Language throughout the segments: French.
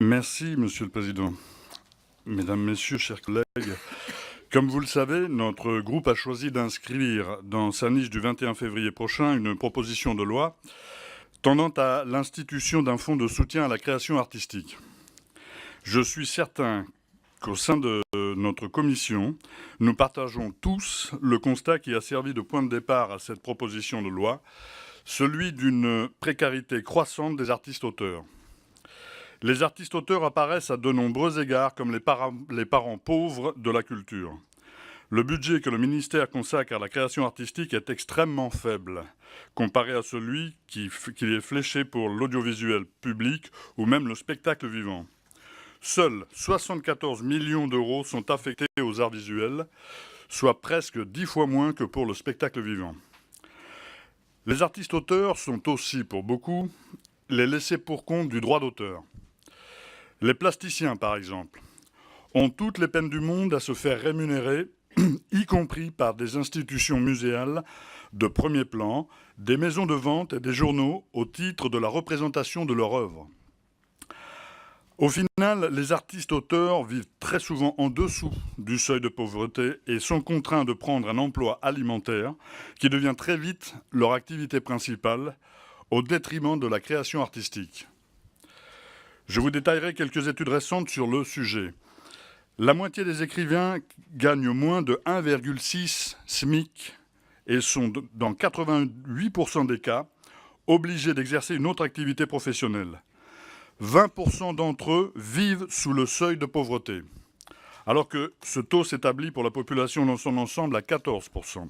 Merci, Monsieur le Président. Mesdames, Messieurs, chers collègues, comme vous le savez, notre groupe a choisi d'inscrire dans sa niche du 21 février prochain une proposition de loi tendant à l'institution d'un fonds de soutien à la création artistique. Je suis certain qu'au sein de notre commission, nous partageons tous le constat qui a servi de point de départ à cette proposition de loi, celui d'une précarité croissante des artistes-auteurs. Les artistes-auteurs apparaissent à de nombreux égards comme les parents pauvres de la culture. Le budget que le ministère consacre à la création artistique est extrêmement faible, comparé à celui qui est fléché pour l'audiovisuel public ou même le spectacle vivant. Seuls 74 millions d'euros sont affectés aux arts visuels, soit presque 10 fois moins que pour le spectacle vivant. Les artistes-auteurs sont aussi, pour beaucoup, les laissés pour compte du droit d'auteur. Les plasticiens, par exemple, ont toutes les peines du monde à se faire rémunérer, y compris par des institutions muséales de premier plan, des maisons de vente et des journaux au titre de la représentation de leur œuvre. Au final, les artistes-auteurs vivent très souvent en dessous du seuil de pauvreté et sont contraints de prendre un emploi alimentaire qui devient très vite leur activité principale au détriment de la création artistique. Je vous détaillerai quelques études récentes sur le sujet. La moitié des écrivains gagnent moins de 1,6 SMIC et sont, dans 88% des cas, obligés d'exercer une autre activité professionnelle. 20% d'entre eux vivent sous le seuil de pauvreté, alors que ce taux s'établit pour la population dans son ensemble à 14%.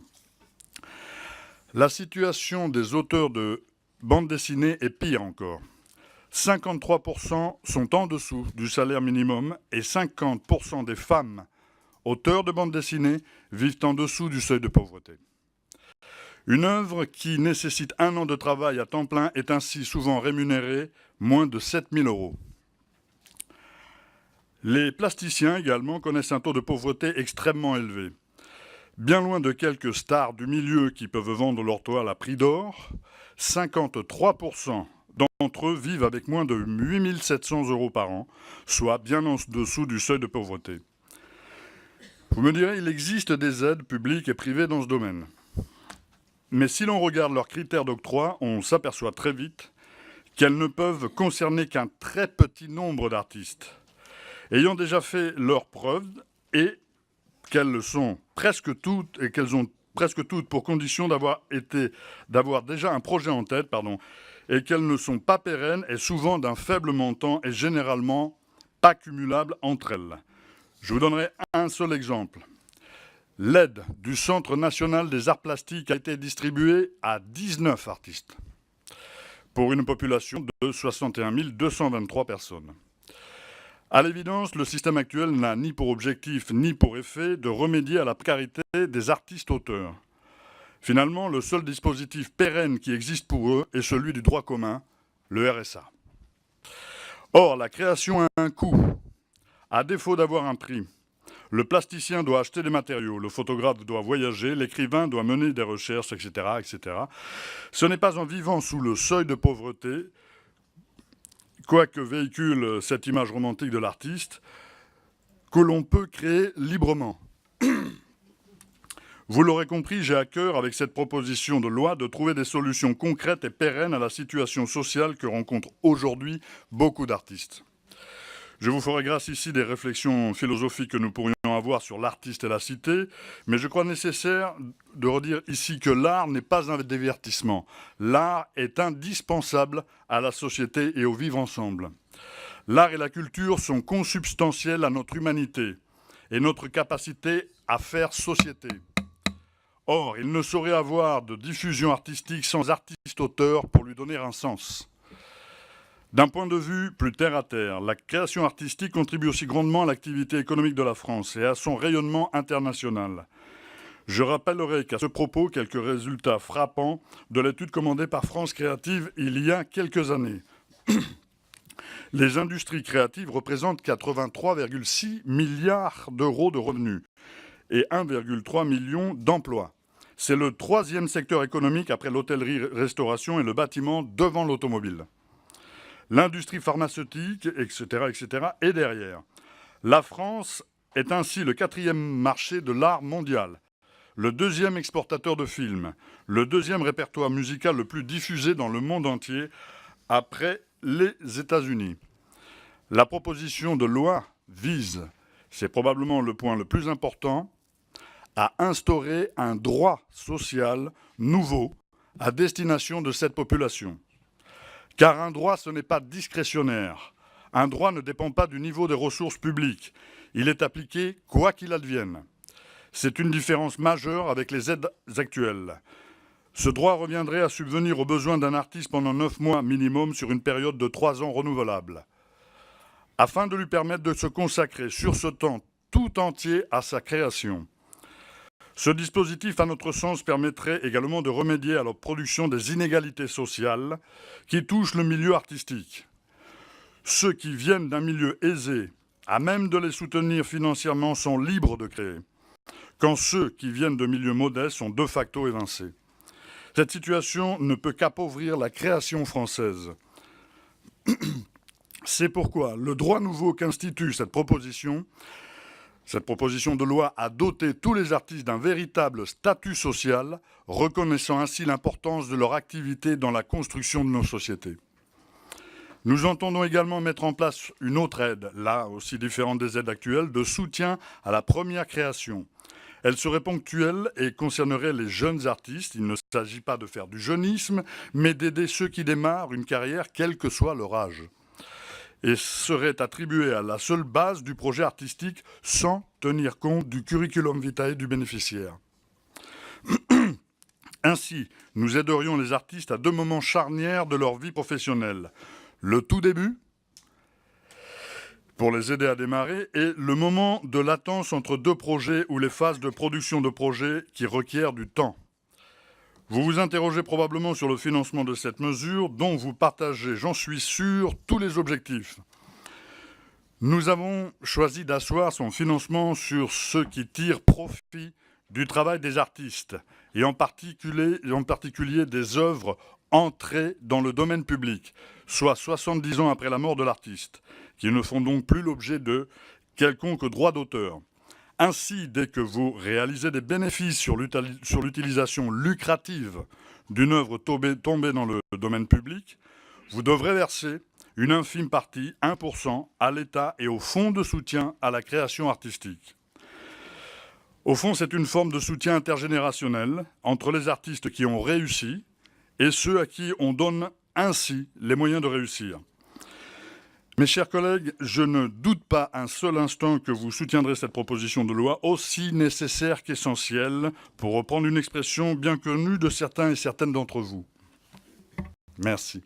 La situation des auteurs de bande dessinée est pire encore. 53% sont en dessous du salaire minimum et 50% des femmes auteurs de bande dessinée vivent en dessous du seuil de pauvreté. Une œuvre qui nécessite 1 an de travail à temps plein est ainsi souvent rémunérée moins de 7 000 €. Les plasticiens également connaissent un taux de pauvreté extrêmement élevé. Bien loin de quelques stars du milieu qui peuvent vendre leur toile à prix d'or, 53% d'entre eux vivent avec moins de 8 700 € par an, soit bien en dessous du seuil de pauvreté. Vous me direz, il existe des aides publiques et privées dans ce domaine. Mais si l'on regarde leurs critères d'octroi, on s'aperçoit très vite qu'elles ne peuvent concerner qu'un très petit nombre d'artistes, ayant déjà fait leurs preuves et qu'elles sont presque toutes et qu'elles ont presque toutes pour condition d'avoir déjà un projet en tête, et qu'elles ne sont pas pérennes et souvent d'un faible montant et généralement pas cumulables entre elles. Je vous donnerai un seul exemple. L'aide du Centre national des arts plastiques a été distribuée à 19 artistes, pour une population de 61 223 personnes. À l'évidence, le système actuel n'a ni pour objectif ni pour effet de remédier à la précarité des artistes-auteurs. Finalement, le seul dispositif pérenne qui existe pour eux est celui du droit commun, le RSA. Or, la création a un coût. À défaut d'avoir un prix, le plasticien doit acheter des matériaux, le photographe doit voyager, l'écrivain doit mener des recherches, etc., etc. Ce n'est pas en vivant sous le seuil de pauvreté, quoique véhicule cette image romantique de l'artiste, que l'on peut créer librement. Vous l'aurez compris, j'ai à cœur, avec cette proposition de loi, de trouver des solutions concrètes et pérennes à la situation sociale que rencontrent aujourd'hui beaucoup d'artistes. Je vous ferai grâce ici des réflexions philosophiques que nous pourrions avoir sur l'artiste et la cité, mais je crois nécessaire de redire ici que l'art n'est pas un divertissement. L'art est indispensable à la société et au vivre ensemble. L'art et la culture sont consubstantiels à notre humanité et notre capacité à faire société. Or, il ne saurait avoir de diffusion artistique sans artiste-auteur pour lui donner un sens. D'un point de vue plus terre-à-terre, la création artistique contribue aussi grandement à l'activité économique de la France et à son rayonnement international. Je rappellerai qu'à ce propos quelques résultats frappants de l'étude commandée par France Créative il y a quelques années. Les industries créatives représentent 83,6 milliards d'euros de revenus et 1,3 million d'emplois. C'est le 3e secteur économique après l'hôtellerie-restauration et le bâtiment devant l'automobile. l'industrie pharmaceutique, etc., est derrière. La France est ainsi le 4e marché de l'art mondial, le 2e exportateur de films, le 2e répertoire musical le plus diffusé dans le monde entier, après les États-Unis. La proposition de loi vise, c'est probablement le point le plus important, à instaurer un droit social nouveau à destination de cette population. Car un droit, ce n'est pas discrétionnaire. Un droit ne dépend pas du niveau des ressources publiques. Il est appliqué quoi qu'il advienne. C'est une différence majeure avec les aides actuelles. Ce droit reviendrait à subvenir aux besoins d'un artiste pendant 9 mois minimum sur une période de 3 ans renouvelable, afin de lui permettre de se consacrer sur ce temps tout entier à sa création. Ce dispositif, à notre sens, permettrait également de remédier à la production des inégalités sociales qui touchent le milieu artistique. Ceux qui viennent d'un milieu aisé, à même de les soutenir financièrement, sont libres de créer, quand ceux qui viennent de milieux modestes sont de facto évincés. Cette situation ne peut qu'appauvrir la création française. C'est pourquoi le droit nouveau qu'institue cette proposition de loi a doté tous les artistes d'un véritable statut social, reconnaissant ainsi l'importance de leur activité dans la construction de nos sociétés. Nous entendons également mettre en place une autre aide, là aussi différente des aides actuelles, de soutien à la première création. Elle serait ponctuelle et concernerait les jeunes artistes. Il ne s'agit pas de faire du jeunisme, mais d'aider ceux qui démarrent une carrière, quel que soit leur âge, et serait attribuée à la seule base du projet artistique sans tenir compte du curriculum vitae du bénéficiaire. Ainsi, nous aiderions les artistes à 2 moments charnières de leur vie professionnelle. Le tout début, pour les aider à démarrer, et le moment de latence entre 2 projets ou les phases de production de projets qui requièrent du temps. Vous vous interrogez probablement sur le financement de cette mesure, dont vous partagez, j'en suis sûr, tous les objectifs. Nous avons choisi d'asseoir son financement sur ceux qui tirent profit du travail des artistes, et en particulier des œuvres entrées dans le domaine public, soit 70 ans après la mort de l'artiste, qui ne font donc plus l'objet de quelconque droit d'auteur. Ainsi, dès que vous réalisez des bénéfices sur l'utilisation lucrative d'une œuvre tombée dans le domaine public, vous devrez verser une infime partie, 1%, à l'État et au fonds de soutien à la création artistique. Au fond, c'est une forme de soutien intergénérationnel entre les artistes qui ont réussi et ceux à qui on donne ainsi les moyens de réussir. Mes chers collègues, je ne doute pas un seul instant que vous soutiendrez cette proposition de loi aussi nécessaire qu'essentielle, pour reprendre une expression bien connue de certains et certaines d'entre vous. Merci.